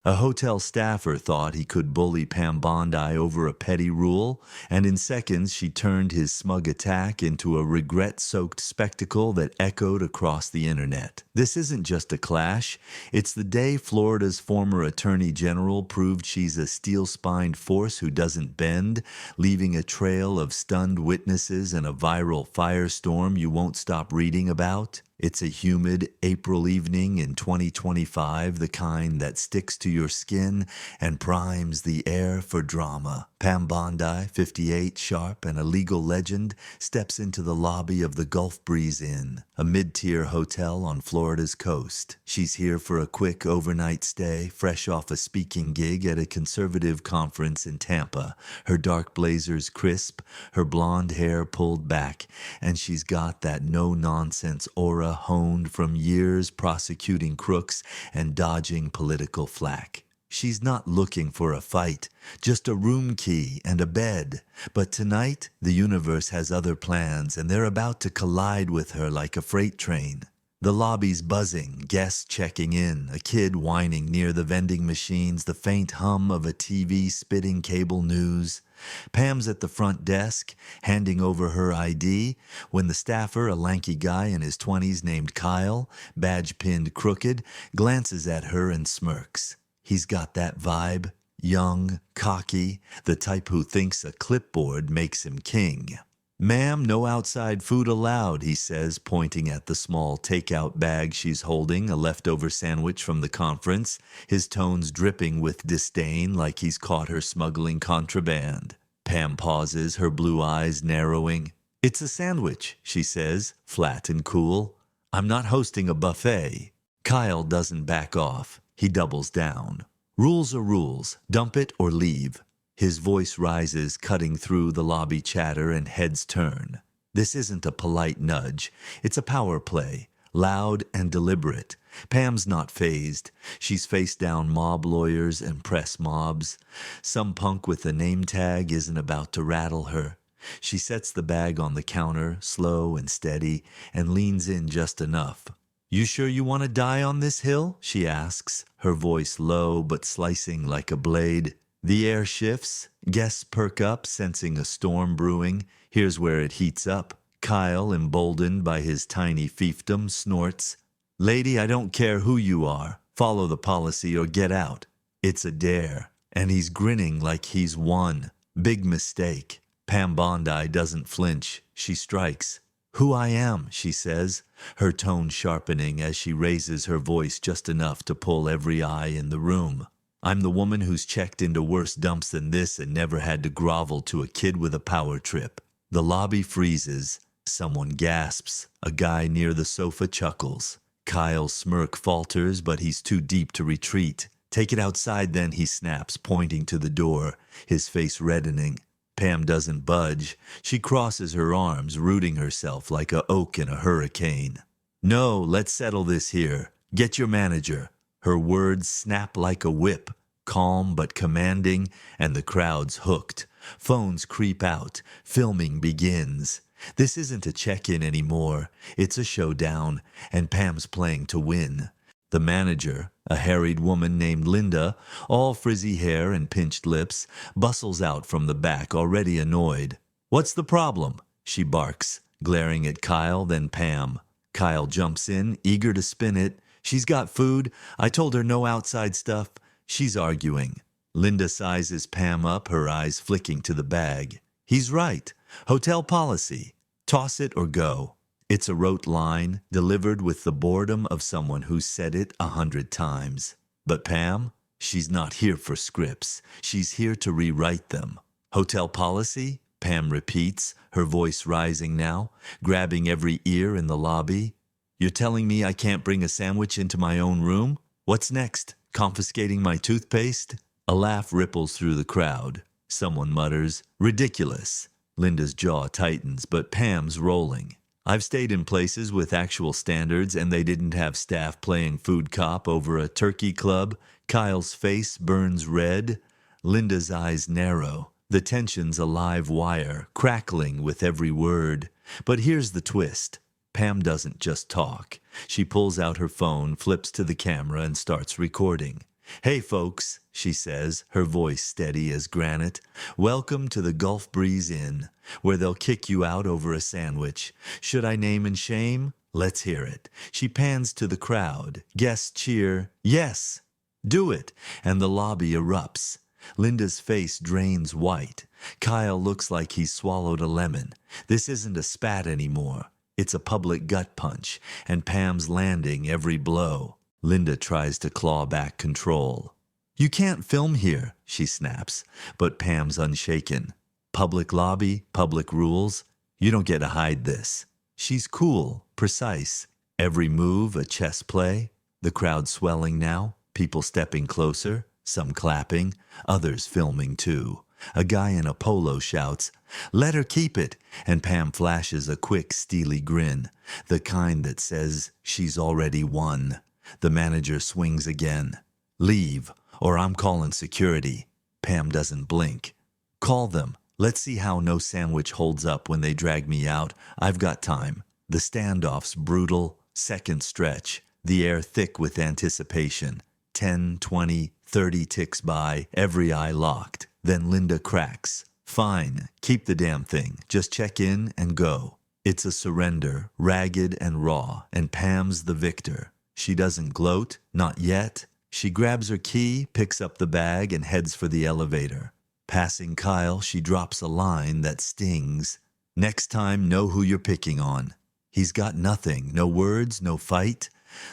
A hotel staffer thought he could bully Pam Bondi over a petty rule, and in seconds she turned his smug attack into a regret-soaked spectacle that echoed across the internet. This isn't just a clash, it's the day Florida's former Attorney General proved she's a steel-spined force who doesn't bend, leaving a trail of stunned witnesses and a viral firestorm you won't stop reading about. It's a humid April evening in 2025, the kind that sticks to your skin and primes the air for drama. Pam Bondi, 58, sharp and a legal legend, steps into the lobby of the Gulf Breeze Inn, a mid-tier hotel on Florida's coast. She's here for a quick overnight stay, fresh off a speaking gig at a conservative conference in Tampa. Her dark blazer's crisp, her blonde hair pulled back, and she's got that no-nonsense aura honed from years prosecuting crooks and dodging political flack. She's not looking for a fight, just a room key and a bed. But tonight, the universe has other plans, and they're about to collide with her like a freight train. The lobby's buzzing, guests checking in, a kid whining near the vending machines, the faint hum of a TV spitting cable news. Pam's at the front desk, handing over her ID, when the staffer, a lanky guy in his 20s named Kyle, badge pinned crooked, glances at her and smirks. He's got that vibe, young, cocky, the type who thinks a clipboard makes him king. "Ma'am, no outside food allowed," he says, pointing at the small takeout bag she's holding, a leftover sandwich from the conference, his tones dripping with disdain like he's caught her smuggling contraband. Pam pauses, her blue eyes narrowing. "It's a sandwich," she says, flat and cool. "I'm not hosting a buffet." Kyle doesn't back off. He doubles down. "Rules are rules. Dump it or leave." His voice rises, cutting through the lobby chatter, and heads turn. This isn't a polite nudge. It's a power play, loud and deliberate. Pam's not fazed. She's faced down mob lawyers and press mobs. Some punk with a name tag isn't about to rattle her. She sets the bag on the counter, slow and steady, and leans in just enough. "You sure you want to die on this hill?" she asks, her voice low but slicing like a blade. The air shifts. Guests perk up, sensing a storm brewing. Here's where it heats up. Kyle, emboldened by his tiny fiefdom, snorts, "Lady, I don't care who you are. Follow the policy or get out." It's a dare, and he's grinning like he's won. Big mistake. Pam Bondi doesn't flinch. She strikes. "Who I am," she says, her tone sharpening as she raises her voice just enough to pull every eye in the room. "I'm the woman who's checked into worse dumps than this and never had to grovel to a kid with a power trip." The lobby freezes. Someone gasps. A guy near the sofa chuckles. Kyle's smirk falters, but he's too deep to retreat. "Take it outside then," he snaps, pointing to the door, his face reddening. Pam doesn't budge. She crosses her arms, rooting herself like a oak in a hurricane. "No, let's settle this here. Get your manager." Her words snap like a whip, calm but commanding, and the crowd's hooked. Phones creep out. Filming begins. This isn't a check-in anymore. It's a showdown, and Pam's playing to win. The manager, a harried woman named Linda, all frizzy hair and pinched lips, bustles out from the back, already annoyed. "What's the problem?" she barks, glaring at Kyle, then Pam. Kyle jumps in, eager to spin it. "She's got food. I told her no outside stuff." She's arguing. Linda sizes Pam up, her eyes flicking to the bag. "He's right. Hotel policy. Toss it or go." It's a rote line, delivered with the boredom of someone who's said it 100 times. But Pam? She's not here for scripts. She's here to rewrite them. "Hotel policy?" Pam repeats, her voice rising now, grabbing every ear in the lobby. "You're telling me I can't bring a sandwich into my own room? What's next? Confiscating my toothpaste?" A laugh ripples through the crowd. Someone mutters, "Ridiculous." Linda's jaw tightens, but Pam's rolling. "I've stayed in places with actual standards, and they didn't have staff playing food cop over a turkey club." Kyle's face burns red. Linda's eyes narrow. The tension's a live wire, crackling with every word. But here's the twist. Pam doesn't just talk. She pulls out her phone, flips to the camera, and starts recording. "Hey folks," she says, her voice steady as granite. "Welcome to the Gulf Breeze Inn, where they'll kick you out over a sandwich. Should I name and shame? Let's hear it." She pans to the crowd. Guests cheer, "Yes, do it," and the lobby erupts. Linda's face drains white. Kyle looks like he's swallowed a lemon. This isn't a spat anymore. It's a public gut punch, and Pam's landing every blow. Linda tries to claw back control. "You can't film here," she snaps, but Pam's unshaken. "Public lobby, public rules. You don't get to hide this." She's cool, precise. Every move a chess play. The crowd swelling now, people stepping closer, some clapping, others filming too. A guy in a polo shouts, "Let her keep it," and Pam flashes a quick, steely grin, the kind that says she's already won. The manager swings again. "Leave, or I'm calling security." Pam doesn't blink. "Call them. Let's see how no sandwich holds up when they drag me out. I've got time." The standoff's brutal, second stretch, the air thick with anticipation. 10, 20, 30 ticks by, every eye locked. Then Linda cracks. "Fine, keep the damn thing. Just check in and go." It's a surrender, ragged and raw, and Pam's the victor. She doesn't gloat, not yet. She grabs her key, picks up the bag, and heads for the elevator. Passing Kyle, she drops a line that stings. "Next time, know who you're picking on." He's got nothing, no words, no fight.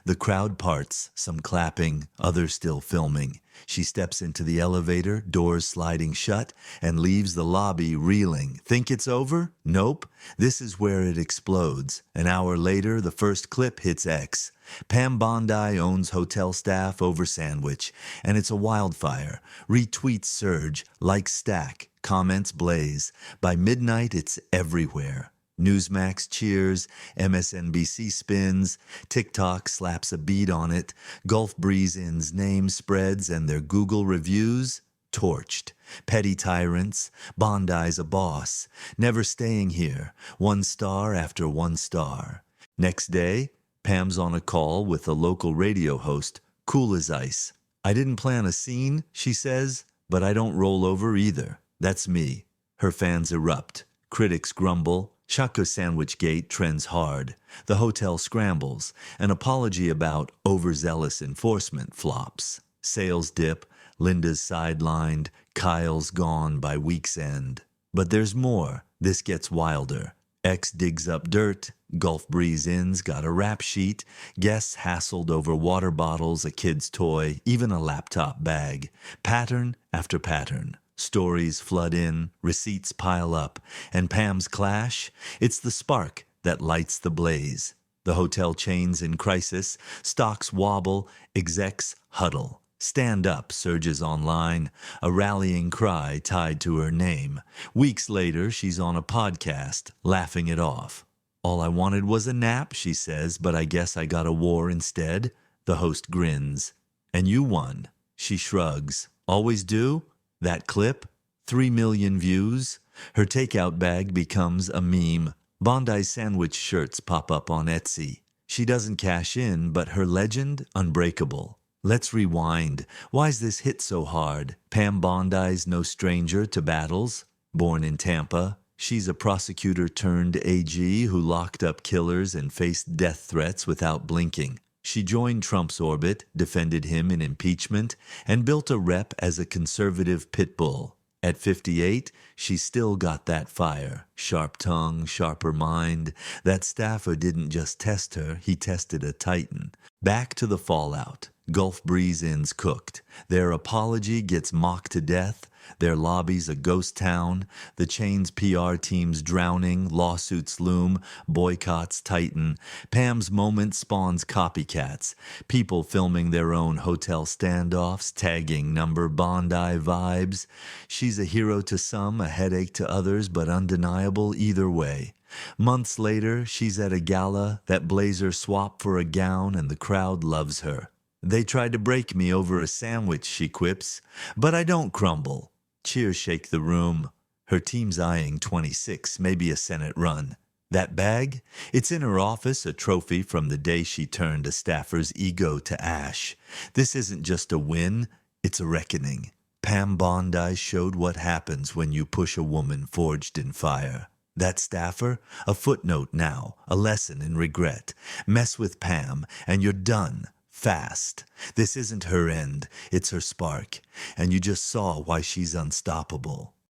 The crowd parts, some clapping, others still filming. She steps into the elevator, doors sliding shut, and leaves the lobby reeling. Think it's over? Nope. This is where it explodes. An hour later, the first clip hits X. Pam Bondi owns hotel staff over sandwich, and it's a wildfire. Retweets surge, likes stack, comments blaze. By midnight, it's everywhere. Newsmax cheers, MSNBC spins, TikTok slaps a beat on it, Gulf Breeze Inn's name spreads, and their Google reviews torched. Petty tyrants, Bondi's a boss, never staying here, 1 star after 1 star. Next day, Pam's on a call with a local radio host, cool as ice. "I didn't plan a scene," she says, "but I don't roll over either. That's me." Her fans erupt. Critics grumble. Choco Sandwich Gate trends hard. The hotel scrambles. An apology about overzealous enforcement flops. Sales dip. Linda's sidelined. Kyle's gone by week's end. But there's more. This gets wilder. X digs up dirt. Gulf Breeze Inn's got a rap sheet. Guests hassled over water bottles, a kid's toy, even a laptop bag. Pattern after pattern. Stories flood in, receipts pile up, and Pam's clash, it's the spark that lights the blaze. The hotel chain's in crisis, stocks wobble, execs huddle. Stand Up surges online, a rallying cry tied to her name. Weeks later, she's on a podcast, laughing it off. "All I wanted was a nap," she says, "but I guess I got a war instead." The host grins. "And you won." She shrugs. "Always do?" That clip, 3 million views. Her takeout bag becomes a meme. Bondi sandwich shirts pop up on Etsy. She doesn't cash in, but her legend, unbreakable. Let's rewind. Why's this hit so hard? Pam Bondi's no stranger to battles. Born in Tampa, she's a prosecutor turned AG who locked up killers and faced death threats without blinking. She joined Trump's orbit, defended him in impeachment, and built a rep as a conservative pit bull. At 58, she still got that fire. Sharp tongue, sharper mind. That staffer didn't just test her, he tested a titan. Back to the fallout. Gulf Breeze Inn's cooked. Their apology gets mocked to death. Their lobby's a ghost town. The chain's PR team's drowning. Lawsuits loom. Boycotts tighten. Pam's moment spawns copycats. People filming their own hotel standoffs, tagging number Bondi vibes. She's a hero to some, a headache to others, but undeniable either way. Months later, she's at a gala, that blazer swap for a gown, and the crowd loves her. "They tried to break me over a sandwich," she quips, "but I don't crumble." Cheers shake the room. Her team's eyeing 26, maybe a Senate run. That bag? It's in her office, a trophy from the day she turned a staffer's ego to ash. This isn't just a win, it's a reckoning. Pam Bondi showed what happens when you push a woman forged in fire. That staffer? A footnote now, a lesson in regret. Mess with Pam, and you're done. Fast. This isn't her end, it's her spark. And you just saw why she's unstoppable.